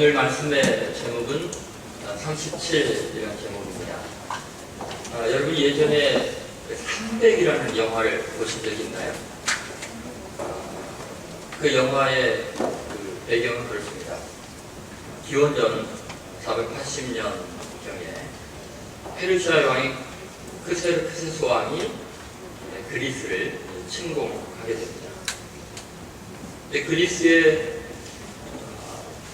오늘 말씀의 제목은 37이라는 제목입니다. 여러분 예전에 300이라는 영화를 보신 적이 있나요? 그 영화의 그 배경은 그렇습니다. 기원전 480년경에 페르시아 왕이 크세스 왕이 그리스를 침공하게 됩니다. 근데 그리스의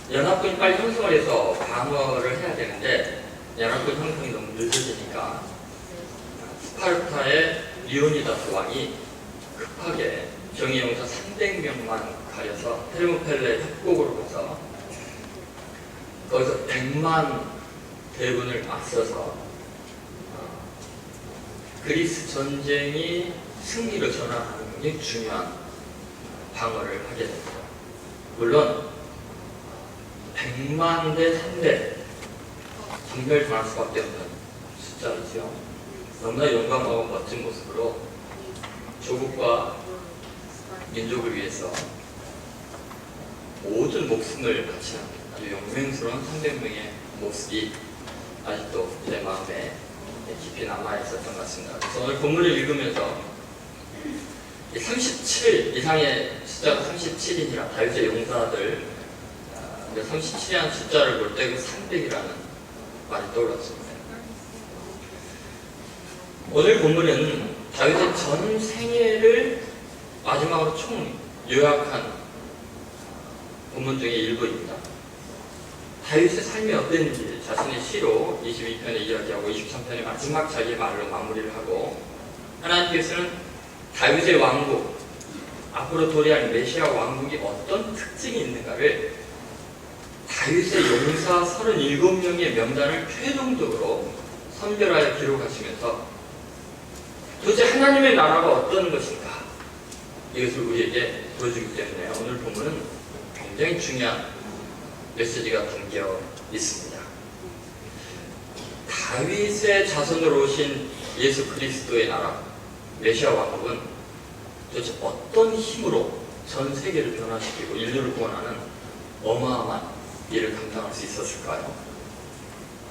연합군이 빨리 형성을 해서 방어를 해야 되는데 연합군 형성이 너무 늦어지니까 스파르타의 리오니다스 왕이 급하게 정예용사 300명만 가려서 테르모펠레 협곡으로 가서 거기서 100만 대군을 맞서서 그리스 전쟁이 승리로 전환하는 게 중요한 방어를 하게 됩니다. 물론 100만 대 3대 전멸당할 수밖에 없는 숫자이죠. 너무나 용감하고 멋진 모습으로 조국과 민족을 위해서 모든 목숨을 바치는 아주 용맹스러운 300명의 모습이 아직도 제 마음에 깊이 남아있었던 것 같습니다. 그래서 오늘 본문을 읽으면서 37 이상의 숫자가 37이니라 다윗의 용사들 37이라는 숫자를 볼 때 그 300이라는 말이 떠올랐습니다. 오늘 본문은 다윗의 전 생애를 마지막으로 총 요약한 본문 중의 일부입니다. 다윗의 삶이 어땠는지 자신의 시로 22편에 이야기하고 23편의 마지막 자기의 말로 마무리를 하고 하나님께서는 다윗의 왕국, 앞으로 도래할 메시아 왕국이 어떤 특징이 있는가를 다윗의 용사 37명의 명단을 최종적으로 선별하여 기록하시면서 도대체 하나님의 나라가 어떤 것인가 이것을 우리에게 보여주기 때문에 오늘 본문은 굉장히 중요한 메시지가 담겨 있습니다. 다윗의 자손으로 오신 예수 그리스도의 나라 메시아 왕국은 도대체 어떤 힘으로 전 세계를 변화시키고 인류를 구원하는 어마어마한 일을 감당할 수 있었을까요?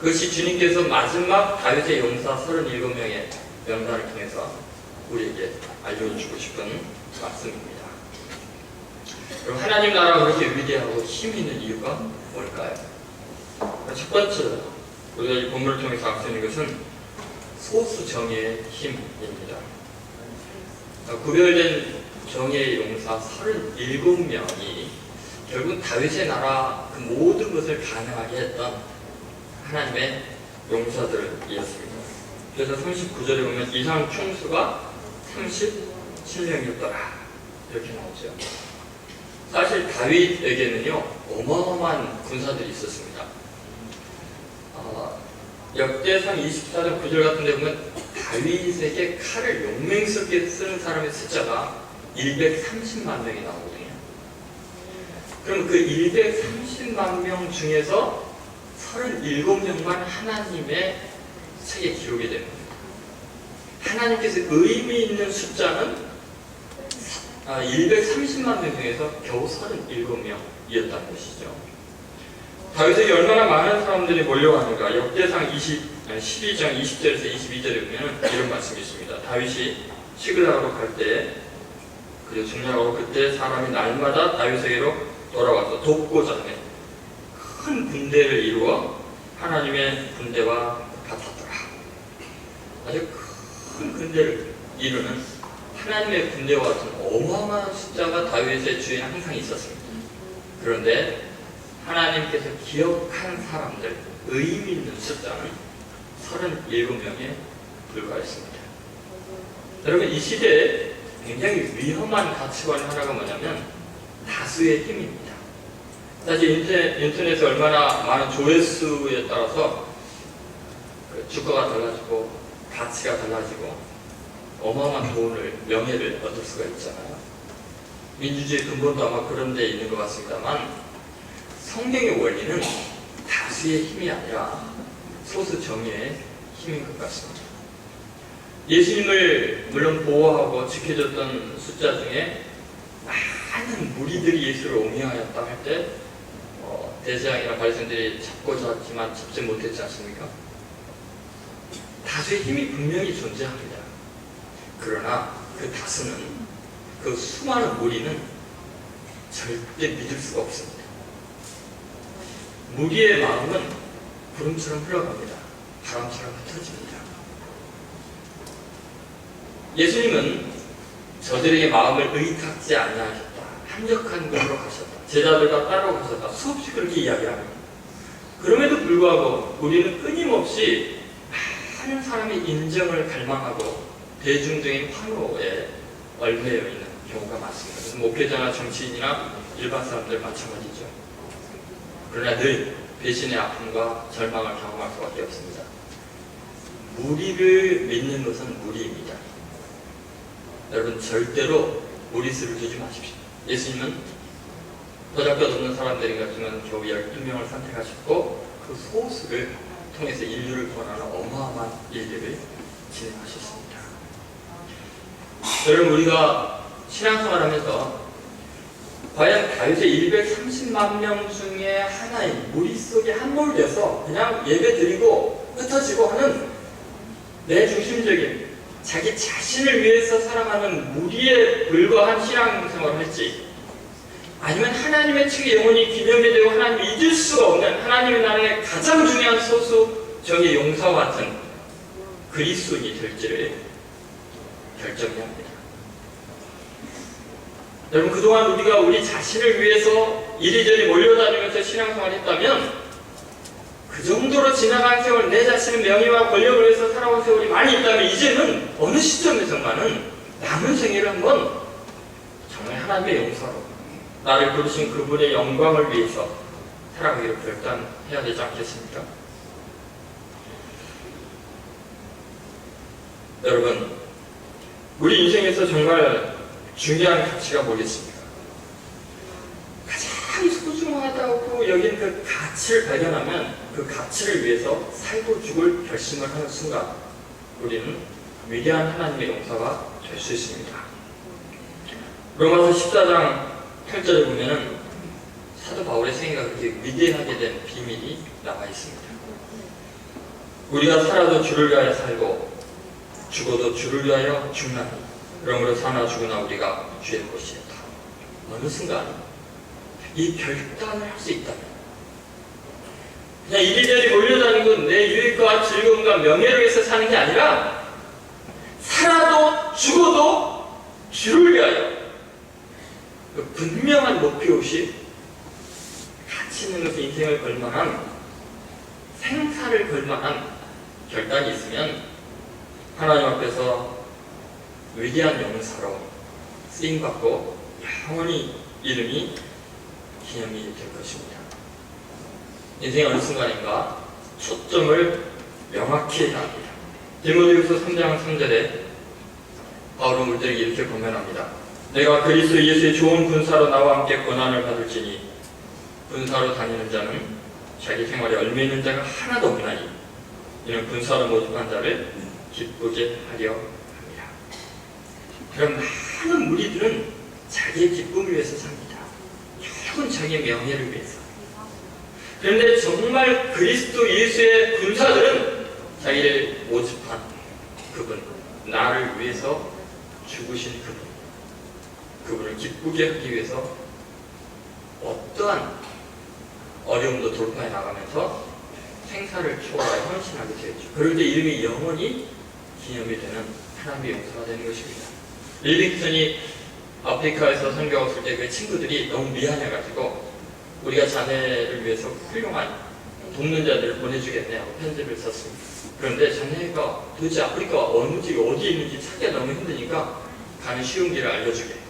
그것이 주님께서 마지막 다윗의 용사 37명의 명단을 통해서 우리에게 알려주고 싶은 말씀입니다. 그럼 하나님 나라가 그렇게 위대하고 힘 있는 이유가 뭘까요? 첫 번째, 우리가 이 본문을 통해서 알 수 있는 것은 소수 정예의 힘입니다. 구별된 정예의 용사 37명이 결국 다윗의 나라 그 모든 것을 가능하게 했던 하나님의 용사들이었습니다. 그래서 39절에 보면 이상 총수가 37명이었더라 이렇게 나오죠. 사실 다윗에게는요 어마어마한 군사들이 있었습니다. 역대상 24장 9절 같은 데 보면 다윗에게 칼을 용맹스럽게 쓰는 사람의 숫자가 130만 명이 나오거든요. 그럼 그 230만 명 중에서 37명만 하나님의 책에 기록이 됩니다. 하나님께서 의미 있는 숫자는 230만 명 중에서 겨우 37명이었다는 것이죠. 다윗에게 얼마나 많은 사람들이 몰려가는가. 역대상 12장 20절에서 22절에 보면 이런 말씀이 있습니다. 다윗이 시글락으로 갈 때 그리고 중략하고 그때 사람이 날마다 다윗에게로 돌아와서 돕고자 하네 큰 군대를 이루어 하나님의 군대와 같았더라. 아주 큰 군대를 이루는 하나님의 군대와 같은 어마어마한 숫자가 다윗의 주위에 항상 있었습니다. 그런데 하나님께서 기억한 사람들, 의미 있는 숫자는 37명에 불과했습니다. 여러분 이 시대에 굉장히 위험한 가치관 하나가 뭐냐면 다수의 힘입니다. 사실 인터넷에 얼마나 많은 조회수에 따라서 주가가 달라지고 가치가 달라지고 어마어마한 돈을, 명예를 얻을 수가 있잖아요. 민주주의 근본도 아마 그런 데 있는 것 같습니다만 성경의 원리는 다수의 힘이 아니라 소수 정예의 힘인 것 같습니다. 예수님을 물론 보호하고 지켜줬던 숫자 중에 많은 무리들이 예수를 옹호하였다 할 때 대제사장이나 바리새인들이 잡고자 했지만 잡지 못했지 않습니까? 다수의 힘이 분명히 존재합니다. 그러나 그 다수는, 그 수많은 무리는 절대 믿을 수가 없습니다. 무리의 마음은 구름처럼 흘러갑니다. 바람처럼 흩어집니다. 예수님은 저들에게 마음을 의탁지 아니하셨다. 한적한 곳으로 가셨다. 제자들과 따로 가셨다. 수없이 그렇게 이야기합니다. 그럼에도 불구하고 우리는 끊임없이 많은 사람의 인정을 갈망하고 대중적인 환호에 얽매여 있는 경우가 많습니다. 그래서 목회자나 정치인이나 일반 사람들 마찬가지죠. 그러나 늘 배신의 아픔과 절망을 경험할 수밖에 없습니다. 무리를 믿는 것은 무리입니다. 여러분, 절대로 무리수를 두지 마십시오. 예수님은 도적것없는 사람들이 같으면 겨우 12명을 선택하셨고 그 소수를 통해서 인류를 구원하는 어마어마한 일들을 진행하셨습니다. 여러분, 우리가 신앙생활 하면서 과연 다윗의 230만 명 중에 하나인 무리 속에 함몰돼서 그냥 예배드리고 흩어지고 하는 내 중심적인 자기 자신을 위해서 살아가는 무리에 불과한 신앙생활을 할지, 아니면 하나님의 측에 영혼이 기념이 되고 하나님이 잊을 수가 없는 하나님의 나라의 가장 중요한 소수 정의 용사와 같은 그리스도인이 될지를 결정해야 합니다. 여러분, 그동안 우리가 우리 자신을 위해서 이리저리 몰려다니면서 신앙생활을 했다면 그 정도로 지나간 세월, 내 자신의 명예와 권력을 위해서 살아온 세월이 많이 있다면 이제는 어느 시점에선가는 남은 생애를 한번 정말 하나님의 용사로 나를 부르신 그분의 영광을 위해서 살아가기로 결단해야 되지 않겠습니까? 여러분, 우리 인생에서 정말 중요한 가치가 뭐겠습니까? 가장 소중하다고 여긴 그 가치를 발견하면 그 가치를 위해서 살고 죽을 결심을 하는 순간 우리는 위대한 하나님의 용사가 될 수 있습니다. 로마서 14장 8절에 보면은 사도 바울의 생애가 그렇게 위대하게 된 비밀이 나와 있습니다. 우리가 살아도 주를 위하여 살고 죽어도 주를 위하여 죽나니 그러므로 사나 죽으나 우리가 주의 것이었다. 어느 순간 이 결단을 할 수 있다면 그냥 이리저리 몰려다니고 내 유익과 즐거움과 명예를 위해서 사는 게 아니라 살아도 죽어도 주를 위하여 그 분명한 목표의식, 가치 있는 것에 인생을 걸만한, 생사를 걸만한 결단이 있으면 하나님 앞에서 위대한 용사로 쓰임받고 영원히 이름이 기념이 될 것입니다. 인생의 어느 순간인가 초점을 명확히 해야 합니다. 디모데후서 3장 3절에 바울은 우리들에게 이렇게 권면합니다. 내가 그리스도 예수의 좋은 군사로 나와 함께 고난을 받을지니 군사로 다니는 자는 자기 생활에 얽매이는 자가 하나도 없나니 이는 군사로 모집한 자를 기쁘게 하려 합니다. 그럼 많은 무리들은 자기의 기쁨을 위해서 삽니다. 결국은 자기의 명예를 위해서. 그런데 정말 그리스도 예수의 군사들은 자기를 모집한 그분, 나를 위해서 죽으신 그분을 기쁘게 하기 위해서 어떠한 어려움도 돌파해 나가면서 생사를 초월하여 헌신하게 되었죠. 그럴 때 이름이 영원히 기념이 되는 하나님의 용사가 되는 것입니다. 릴링턴이 아프리카에서 선교하고 있을 때 그 친구들이 너무 미안해가지고 우리가 자네를 위해서 훌륭한 돕는 자들을 보내주겠네 하고 편지를 썼습니다. 그런데 자네가 도대체 아프리카 어느 집 어디에 있는지 찾기가 너무 힘드니까 가는 쉬운 길을 알려주게.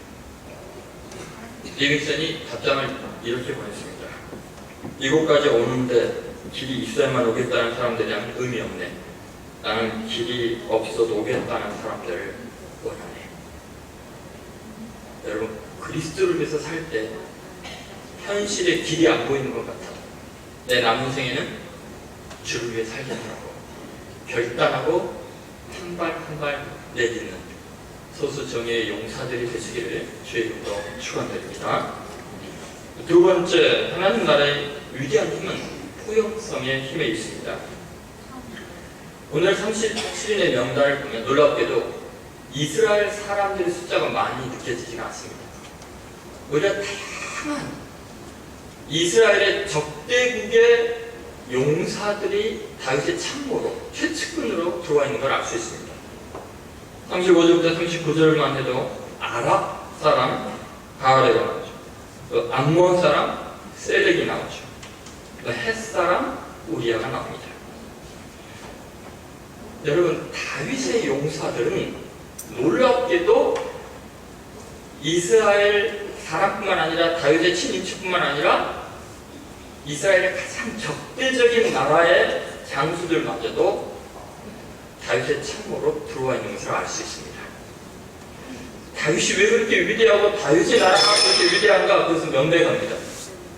리빙슨이 답장을 이렇게 보냈습니다. 이곳까지 오는데 길이 있어야만 오겠다는 사람들이라면 의미 없네. 나는 길이 없어도 오겠다는 사람들을 원하네. 여러분, 그리스도를 위해서 살 때 현실의 길이 안 보이는 것 같아. 내 남은 생에는 주를 위해 살겠다고 결단하고 한 발 한 발 내딛는 소수 정예의 용사들이 되시기를 주의 이름으로 축원드립니다. 두 번째, 하나님 나라의 위대한 힘은 포용성의 힘에 있습니다. 오늘 37인의 명단을 보면 놀랍게도 이스라엘 사람들의 숫자가 많이 느껴지지가 않습니다. 오히려 다양한 이스라엘의 적대국의 용사들이 다윗의 참모로 최측근으로 들어와 있는 걸 알 수 있습니다. 35절부터 39절만 해도 아랍 사람 가알레가 나오죠. 또 암몬 사람 셀렉이 나오죠. 또 헷 사람 우리아가 나옵니다. 여러분, 다윗의 용사들은 놀랍게도 이스라엘 사람뿐만 아니라 다윗의 친인척뿐만 아니라 이스라엘의 가장 적대적인 나라의 장수들마저도 다윗의 참모로 들어와 있는 것을 알 수 있습니다. 다윗이 왜 그렇게 위대하고 다윗의 나라가 그렇게 위대한가? 그것은 명백합니다.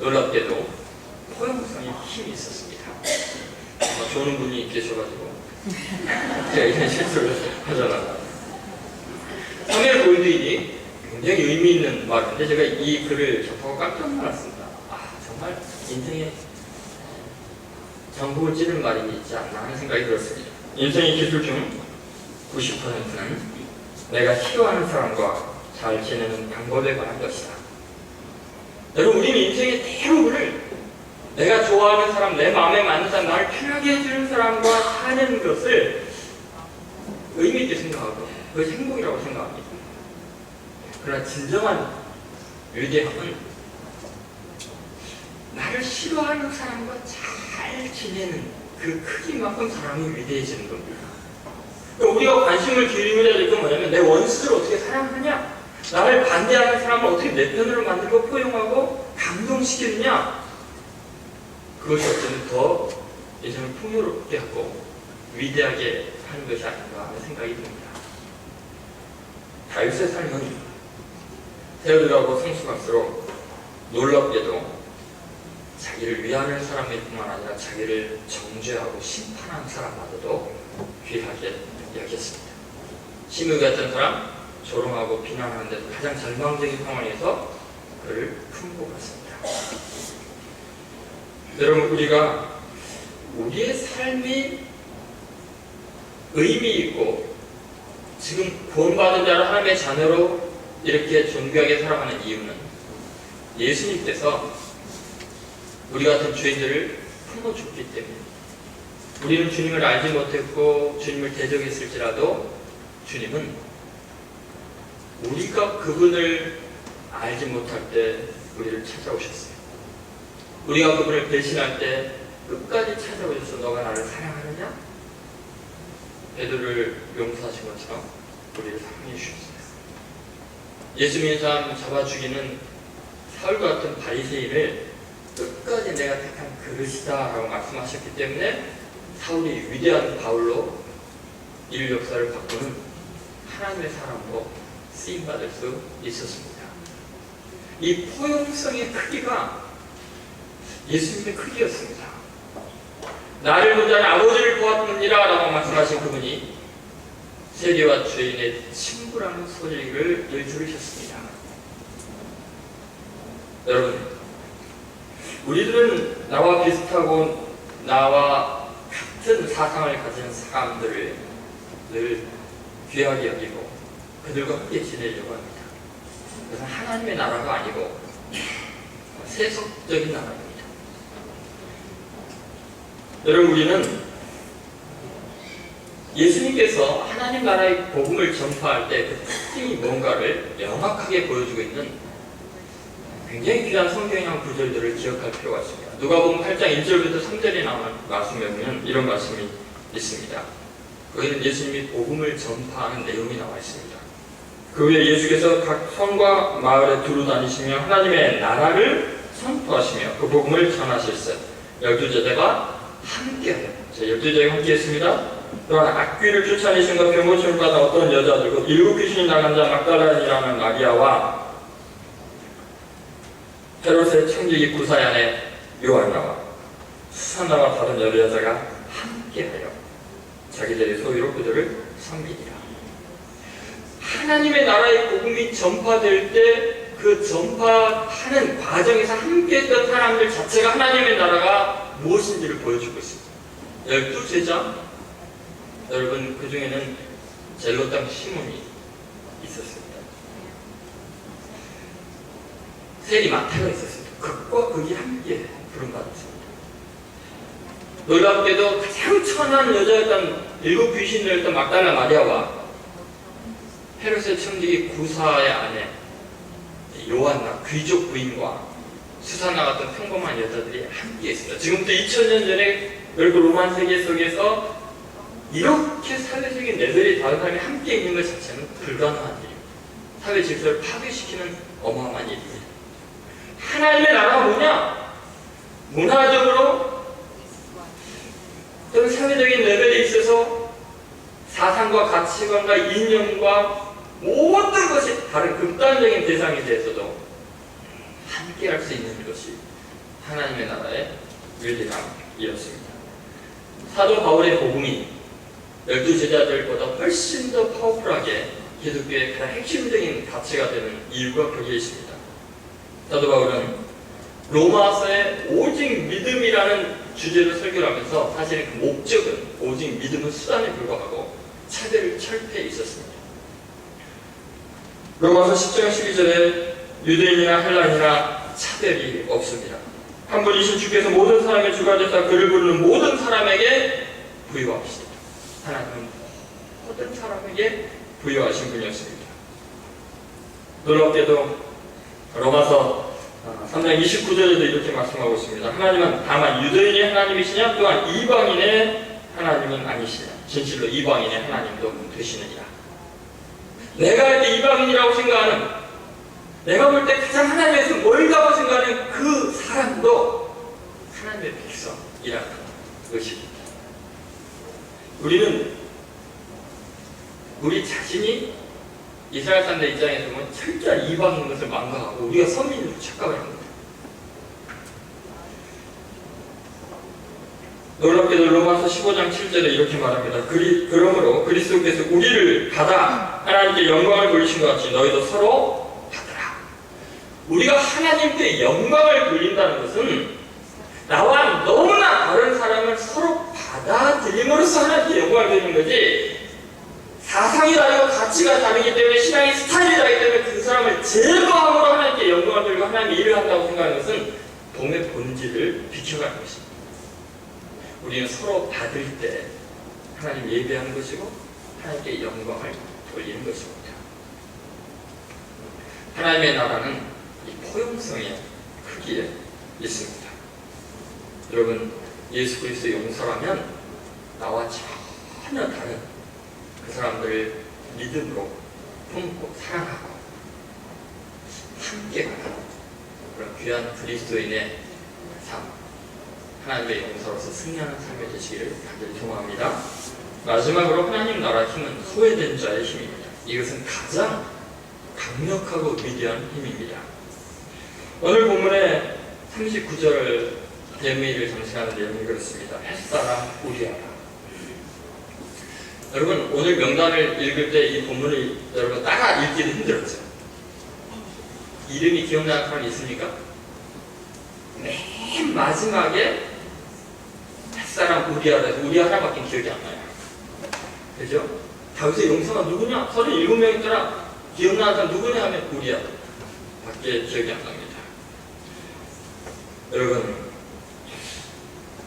놀랍게도 포용성에 힘이 있었습니다. 조는 분이 계셔가지고 제가 이런 실수를 하잖아요. 사무엘 골드인이 굉장히 의미 있는 말인데 제가 이 글을 접하고 깜짝 놀랐습니다. 정말 인생에 전국을 찌르는 말이 있지 않나 하는 생각이 들었습니다. 인생의 기술 중 90%는 내가 싫어하는 사람과 잘 지내는 방법에 관한 것이다. 여러분, 우리는 인생의 대부분을 내가 좋아하는 사람, 내 마음에 맞는 사람, 나를 편하게 해주는 사람과 사는 것을 의미 있게 생각하고 그것이 행복이라고 생각합니다. 그러나 진정한 위대함은 나를 싫어하는 사람과 잘 지내는 그 크기만큼 사람이 위대해지는 겁니다. 우리가 관심을 기울여야 될 건 뭐냐면 내 원수를 어떻게 사랑하냐, 나를 반대하는 사람을 어떻게 내 편으로 만들고 포용하고 감동시키느냐, 그것이 어쩌면 더 인생을 풍요롭게 하고 위대하게 하는 것이 아닌가 하는 생각이 듭니다. 다윗의 삶은 세월이라고 성숙할수록 놀랍게도 자기를 위하는 사람일 뿐만 아니라 자기를 정죄하고 심판하는 사람마저도 귀하게 여겼습니다. 시므이 같은 사람 조롱하고 비난하는 데도 가장 절망적인 상황에서 그를 품고 갔습니다. 여러분, 우리가 우리의 삶이 의미 있고 지금 구원받은 자로 하나님의 자녀로 이렇게 존귀하게 살아가는 이유는 예수님께서 우리 같은 죄인들을 품어줬기 때문에, 우리는 주님을 알지 못했고 주님을 대적했을지라도 주님은 우리가 그분을 알지 못할 때 우리를 찾아오셨어요. 우리가 그분을 배신할 때 끝까지 찾아오셔서 너가 나를 사랑하느냐? 베드로를 용서하신 것처럼 우리를 사랑해 주셨어요. 예수 믿는 사람 잡아 죽이는 사울과 같은 바리새인을 끝까지 내가 택한 그릇이다 라고 말씀하셨기 때문에 사울이 위대한 바울로 인류 역사를 바꾸는 하나님의 사람으로 쓰임받을 수 있었습니다. 이 포용성의 크기가 예수님의 크기였습니다. 나를 본 자는 아버지를 보았느니라 라고 말씀하신 그분이 세리와 죄인의 친구라는 소리를 늘 들으셨습니다. 여러분, 우리들은 나와 비슷하고 나와 같은 사상을 가진 사람들을 늘 귀하게 여기고 그들과 함께 지내려고 합니다. 그래서 하나님의 나라가 아니고 세속적인 나라입니다. 여러분, 우리는 예수님께서 하나님 나라의 복음을 전파할 때 그 특징이 뭔가를 명확하게 보여주고 있는 굉장히 귀한 성경의 구절들을 기억할 필요가 있습니다. 누가복음 8장 1절부터 3절에 나오는 말씀에 보면 이런 말씀이 있습니다. 거기는 예수님이 복음을 전파하는 내용이 나와 있습니다. 그 후에 예수께서 각 성과 마을에 두루 다니시며 하나님의 나라를 선포하시며 그 복음을 전하실세. 12제자가 함께하여, 12제자가 함께했습니다. 또한 악귀를 쫓아내신과 병고침을 받은 어떤 여자들, 그 7 귀신이 나간 자 막달라인이라는 마리아와 헤롯의 청지기 구사의 아내 요한나와 수산나와 다른 여러 여자가 함께하여 자기들의 소유로 그들을 섬기니라. 하나님의 나라의 복음이 전파될 때 그 전파하는 과정에서 함께했던 사람들 자체가 하나님의 나라가 무엇인지를 보여주고 있습니다. 12제자, 여러분 그 중에는 젤로 땅 시몬이 있었습니다. 세리 마태가 있었습니다. 극과 극이 함께 부름받았습니다. 놀랍게도 가장 천한 여자였던 7 귀신들이었던 막달라 마리아와 헤롯의 천직이 구사의 아내 요한나 귀족 부인과 수산나 같은 평범한 여자들이 함께 있습니다. 지금부터 2000년 전에 여러분 로마 세계 속에서 이렇게 사회적인 레벨이 다른 사람이 함께 있는 것 자체는 불가능한 일입니다. 사회 질서를 파괴시키는 어마어마한 일입니다. 하나님의 나라가 뭐냐? 문화적으로 또는 사회적인 레벨에 있어서 사상과 가치관과 이념과 모든 것이 다른 극단적인 대상에 대해서도 함께 할 수 있는 것이 하나님의 나라의 윤리감이었습니다. 사도 바울의 복음이 12제자들보다 훨씬 더 파워풀하게 기독교의 가장 핵심적인 가치가 되는 이유가 거기에 있습니다. 사도 바울은 로마서의 오직 믿음이라는 주제를 설교를 하면서 사실은 그 목적은 오직 믿음은 수단에 불과하고 차별을 철폐해 있었습니다. 로마서 10장 12절에 유대인이나 헬라인이나 차별이 없습니다. 한 분이신 주께서 모든 사람의 주가 되사 그를 부르는 모든 사람에게 부여하시다. 하나님은 모든 사람에게 부여하신 분이었습니다. 놀랍게도 로마서 3장 29절에도 이렇게 말씀하고 있습니다. 하나님은 다만 유대인의 하나님이시냐 또한 이방인의 하나님은 아니시냐 진실로 이방인의 하나님도 되시느니라. 내가 할 때 이방인이라고 생각하는, 내가 볼 때 가장 하나님에서 멀다고 생각하는 그 사람도 하나님의 백성이라는 것입니다. 우리 자신이 이스라엘 사람들 입장에서 보면 철저한 이방인 것을 망각하고 우리가 선민으로 착각을 합니다. 놀랍게도 로마서 15장 7절에 이렇게 말합니다. 그러므로 그리스도께서 우리를 받아 하나님께 영광을 돌리신 것 같이 너희도 서로 받으라. 우리가 하나님께 영광을 돌린다는 것은 나와 너무나 다른 사람을 서로 받아들임으로써 하나님께 영광을 돌리는 거지, 사상이 다르고 가치가 다르기 때문에 신앙의 스타일이 다르기 때문에 그 사람을 제거함으로 하나님께 영광을 돌리고 하나님의 일을 한다고 생각하는 것은 봄의 본질을 비켜가는 것입니다. 우리는 서로 받을 때 하나님 예배하는 것이고 하나님께 영광을 돌리는 것입니다. 하나님의 나라는 이 포용성의 크기에 있습니다. 여러분, 예수 그리스도의 용서라면 나와 전혀 다른 그 사람들을 믿음으로 품고 사랑하고 함께 가는 그런 귀한 그리스도인의 삶, 하나님의 용서로서 승리하는 삶이 되시기를 간절히 소망합니다. 마지막으로 하나님 나라 힘은 소외된 자의 힘입니다. 이것은 가장 강력하고 위대한 힘입니다. 오늘 본문의 39절 대미를 장식하는 내용이 그렇습니다. 햇사람 우리아라. 여러분, 오늘 명단을 읽을 때 이 본문을 여러분 따라 읽기도 힘들었죠. 이름이 기억나는 사람이 있습니까? 맨 마지막에 햇사람 우리아라에서 우리 하나밖에 기억이 안 나요. 그죠? 다윗의 용사가 누구냐? 37명 있더라. 기억나는 사람 누구냐 하면 우리아 밖에 기억이 안 납니다. 여러분,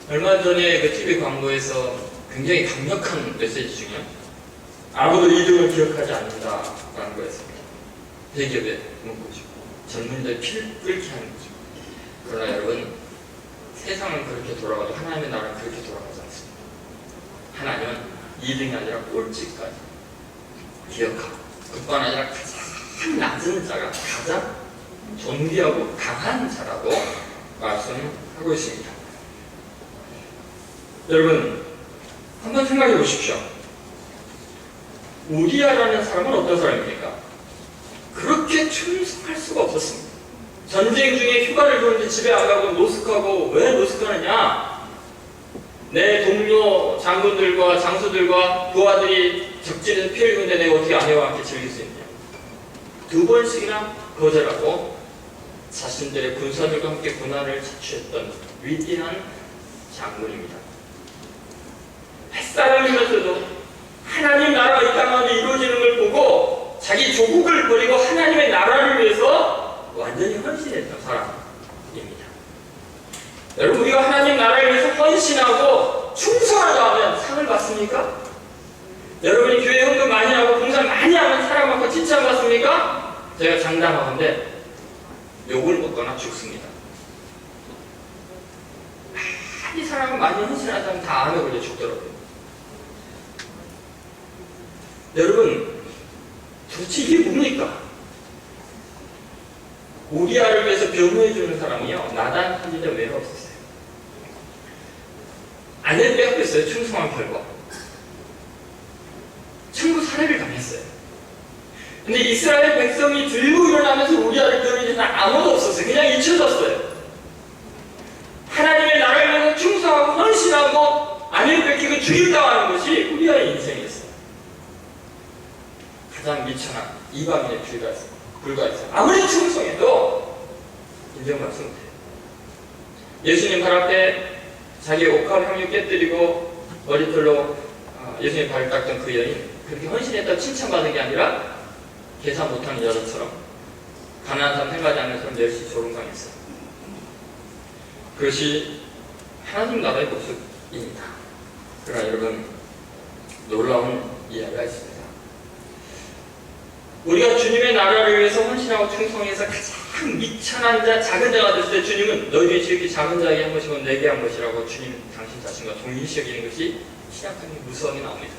얼마 전에 그 TV 광고에서 굉장히 강력한 메시지 중에 아무도 이름을 기억하지 않는다라는 거였습니다. 대기업의 문구죠. 젊은이들 피를 끓게 하는 거죠. 그러나 여러분, 세상은 그렇게 돌아가도 하나님의 나라는 그렇게 돌아가지 않습니다. 하나님은 2등이 아니라 꼴찌까지 기억하고, 그뿐 아니라 가장 낮은 자가 가장 존귀하고 강한 자라고 말씀하고 있습니다. 여러분, 한번 생각해 보십시오. 우리아라는 사람은 어떤 사람입니까? 그렇게 충성할 수가 없었습니다. 전쟁 중에 휴가를 줬는데 집에 안 가고 노숙하고, 왜 노숙하느냐? 내 동료 장군들과 장수들과 부하들이 적진에서 피 흘리는데 내가 어떻게 아내와 함께 즐길 수 있냐? 2번씩이나 거절하고 자신들의 군사들과 함께 고난을 자초했던 위대한 장군입니다. 햇살을 흘면서도 하나님 나라가 이 땅 가운데 이루어지는 걸 보고 자기 조국을 버리고 하나님의 나라를 위해서 완전히 헌신했던 사람입니다. 여러분, 우리가 하나님 나라를 위해서 헌신하고 충성하고 하면 상을 받습니까? 여러분이 교회 헌금 많이 하고 봉사 많이 하면 사랑받고 칭찬받습니까? 제가 장담하건대 욕을 먹거나 죽습니다. 많이 사랑하고 많이 헌신하다면 다 암에 걸려 죽더라고요. 여러분, 도대체 이게 뭡니까? 우리아를 위해서 변호해주는 사람이요, 나단 선지자 외로 없었어요. 아내를 빼앗겼어요. 충성한 결과 천국 살해를 당했어요. 근데 이스라엘 백성이 들고 일어나면서 우리아를 변호해주는 사람 아무도 없었어요. 그냥 잊혀졌어요. 하나님의 나라를 위해서 충성하고 헌신하고 아내를 뺏기고 죽임당하는 것이 우리아의 인생이었어요. 가장 미천한 이방인의 불과했어요. 아무리 충성해도 인정받지 못해요. 예수님 발 앞에 자기 옥합 향유 깨뜨리고 머리털로 예수님 발을 닦던 그 여인, 그렇게 헌신했다고 칭찬받은 게 아니라 계산 못하는 여자처럼, 가난한 사람 생각하지 않는 사람 멸시 조롱당했어요. 그것이 하나님 나라의 모습입니다. 그러나 여러분, 놀라운 이야기가 있습니다. 우리가 주님의 나라를 위해서 헌신하고 충성해서 가장 미천한 자, 작은 자가 됐을 때 주님은 너희의 지극히 작은 자에게 한 것이고 내게 한 것이라고 주님 당신 자신과 동일시 여기는 것이 신약성의 무서움이 나옵니다.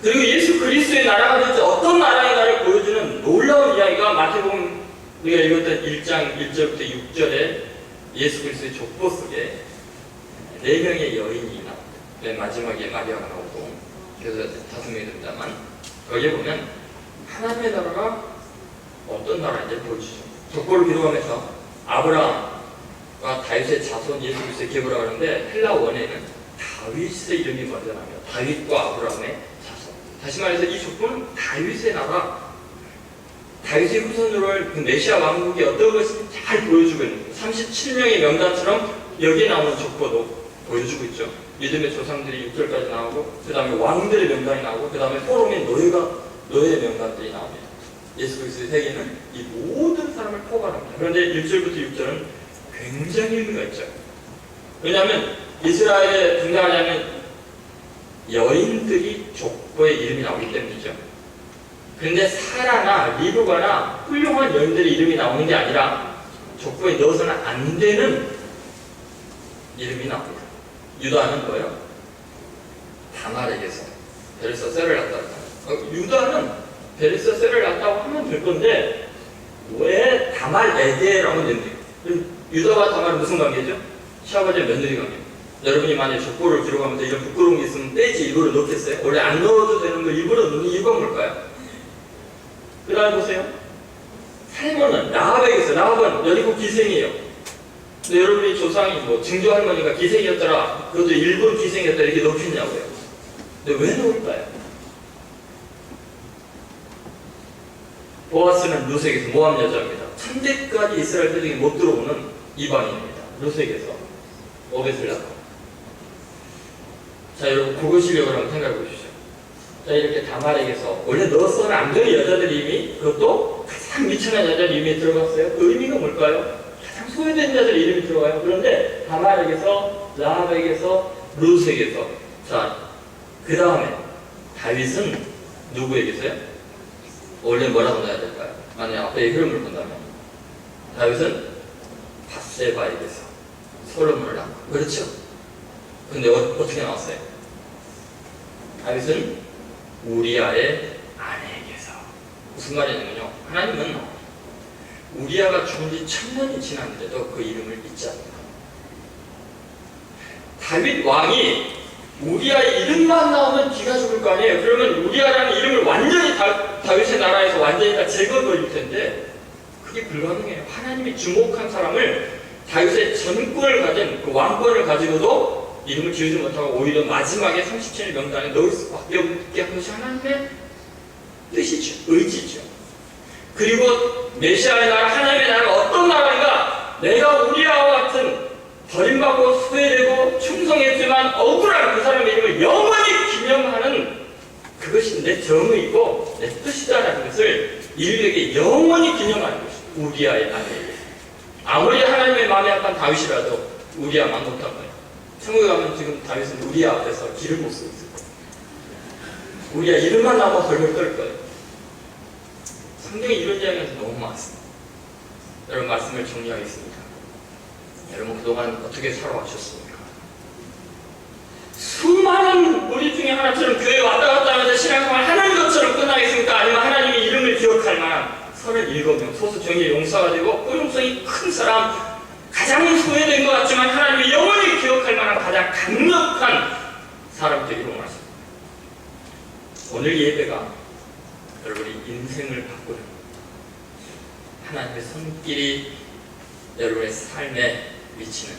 그리고 예수 그리스도의 나라가 될지 어떤 나라의 나라를 보여주는 놀라운 이야기가 마태복음 우리가 읽었던 1장 1절부터 6절에 예수 그리스도의 족보 속에 4명의 여인이 나옵니다. 맨 마지막에 마리아가 나오고 그래서 5명이 됩니다만, 거기에 보면 하나님의 나라가 어떤 나라인지 보여주죠. 족보를 기록하면서 아브라함과 다윗의 자손 예수 그리스도의 계보라고 하는데, 헬라 원에는 다윗의 이름이 먼저 나옵니다. 다윗과 아브라함의 자손. 다시 말해서 이 족보는 다윗의 나라, 다윗의 후손으로 할 그 메시아 왕국이 어떤 것인지 잘 보여주고 있는 거예요. 37명의 명단처럼 여기에 나오는 족보도 보여주고 있죠. 믿음의 조상들이 6절까지 나오고, 그 다음에 왕들의 명단이 나오고, 그 다음에 포럼의 노예의 명단들이 나옵니다. 예수 그리스도의 세계는 이 모든 사람을 포괄합니다. 그런데 1절부터 6절은 굉장히 의미가 있죠. 왜냐하면 이스라엘에 등장하지 않는 여인들이 족보의 이름이 나오기 때문이죠. 그런데 사라나 리브가나 훌륭한 여인들의 이름이 나오는 게 아니라 족보에 넣어서는 안 되는 이름이 나옵니다. 유다는 뭐예요? 다말에게서 베르사세를 낳았다. 유다는 베르사세를 낳았다고 하면 될 건데 왜 다말에게라고 하면 됩니까? 유다와 다말은 무슨 관계죠? 시아버지의 며느리 관계입니다. 여러분이 만약에 족보를 기록하면서 이런 부끄러운 게 있으면 빼지 일부러 넣겠어요? 원래 안 넣어도 되는 걸 일부러 넣는 이유가 뭘까요? 그 다음에 보세요. 살몬은 라합에게서, 라합은 여리고 기생이에요. 근데 여러분이 조상이 뭐 증조 할머니가 기생이었더라, 그것도 일본 기생이었더라 이렇게 넣겠냐고요. 근데 왜 넣을까요? 보아스는 루색에서 모함 여자입니다. 천대까지 이스라엘 백성이 못 들어오는 이방인입니다. 루색에서 오벳을 낳고. 자, 여러분 국어 실력을 한번 생각해 보십시오. 자, 이렇게 다말에게서 원래 넣어서는 안 되는 여자들 이름이, 그것도 가장 미천한 여자들 이름이 들어갔어요. 그 의미가 뭘까요? 가장 소외된 자들 이름이 들어가요. 그런데 다말에게서, 라합에게서, 루색에서. 자, 그 다음에 다윗은 누구에게서요? 원래 뭐라고 넣어야 될까요? 만약 앞에 흐름을 본다면 다윗은 밧세바에게서 솔로몬을 낳고, 그렇죠? 근데 어떻게 나왔어요? 다윗은 우리아의 아내에게서. 무슨 말이냐면요, 하나님은 우리아가 죽은 지 1000년이 지났는데도 그 이름을 잊지 않는다. 다윗 왕이 우리아의 이름만 나오면 기가 죽을 거 아니에요. 그러면 우리아라는 이름을 완전히 다윗의 나라에서 완전히 다 제거버릴 텐데 그게 불가능해요. 하나님이 주목한 사람을 다윗의 전권을 가진 그 왕권을 가지고도 이름을 지우지 못하고 오히려 마지막에 37의 명단에 넣을 수밖에 없게 한 것이 하나님의 뜻이죠. 의지죠. 그리고 메시아의 나라, 하나님의 나라가 어떤 나라인가? 내가 우리아와 같은 버림받고 소외되고 충성했지만 억울한 그 사람의 이름을 영원히 기념하는 그것이 내 정의이고 내 뜻이다라는 것을 인류에게 영원히 기념하는 것입니다. 우리아의 나라예요. 아무리 하나님의 마음에 합한 다윗이라도 우리아만 못한 거예요. 천국에 가면 지금 다윗은 우리아 앞에서 길을 못 쓰고 있을 거예요. 우리아 이름만 나면 벌벌 떨 거예요. 성경에 이런 이야기가 너무 많습니다. 여러분 말씀을 정리하겠습니다. 여러분 그동안 어떻게 살아왔셨습니까? 수많은 우리 중에 하나처럼 교회 왔다 갔다 하면서 신앙생활 하는 것처럼 끝나겠습니까? 아니면 하나님의 이름을 기억할 만한 37명 소수 정의 용사가 되고 포용성이 큰 사람, 가장 소외된 것 같지만 하나님이 영원히 기억할 만한 가장 강력한 사람 되기로 원하십니다. 오늘 예배가 여러분이 인생을 바꾸는 하나님의 손길이 여러분의 삶에 미치는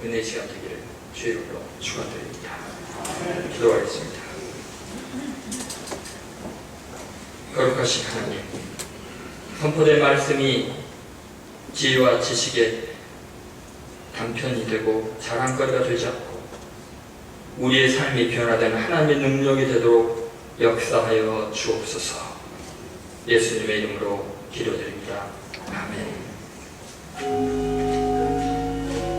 은혜의 시간 되기를 주의 이름으로 축원드립니다. 기도하겠습니다. 거룩하신 하나님, 선포된 말씀이 지혜와 지식의 단편이 되고 자랑거리가 되지 않고 우리의 삶이 변화되는 하나님의 능력이 되도록 역사하여 주옵소서. 예수님의 이름으로 기도드립니다. 아멘.